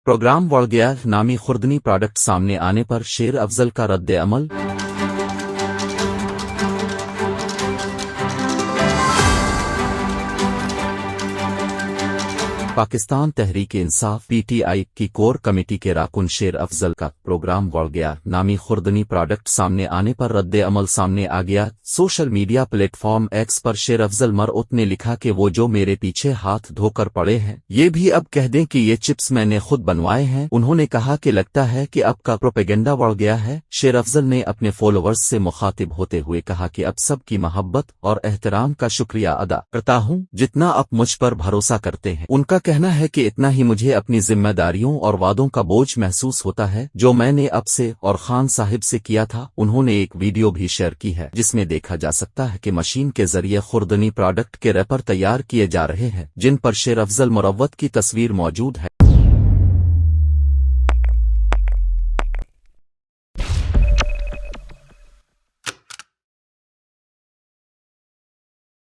Programme बढ़ गया नामी खुर्दनी प्रोडक्ट सामने आने पर शेर अफजल का रद्द अमल। पाकिस्तान तहरीक इंसाफ पीटीआई की कोर कमेटी के राकुन शेर अफजल का प्रोग्राम बढ़ गया नामी खुर्दनी प्रोडक्ट सामने आने पर रद्द अमल सामने आ गया। सोशल मीडिया प्लेटफॉर्म एक्स पर शेर अफजल मरउत ने लिखा कि वो जो मेरे पीछे हाथ धोकर पड़े हैं ये भी अब कह दें कि ये चिप्स मैंने खुद बनवाए हैं। उन्होंने कहा कि लगता है कि अब का प्रोपेगेंडा बढ़ गया है। शेर अफजल ने अपने फॉलोअर्स से मुखातिब होते हुए कहा कि अब सबकी मोहब्बत और एहतराम का शुक्रिया अदा करता हूं जितना आप मुझ पर भरोसा करते हैं। उनका कहना है कि इतना ही मुझे अपनी जिम्मेदारियों और वादों का बोझ महसूस होता है जो मैंने अब से और खान साहिब से किया था। उन्होंने एक वीडियो भी शेयर की है जिसमें देखा जा सकता है कि मशीन के जरिए खुर्दनी प्रोडक्ट के रैपर तैयार किए जा रहे हैं जिन पर शेर अफजल मुरव्वत की तस्वीर मौजूद है।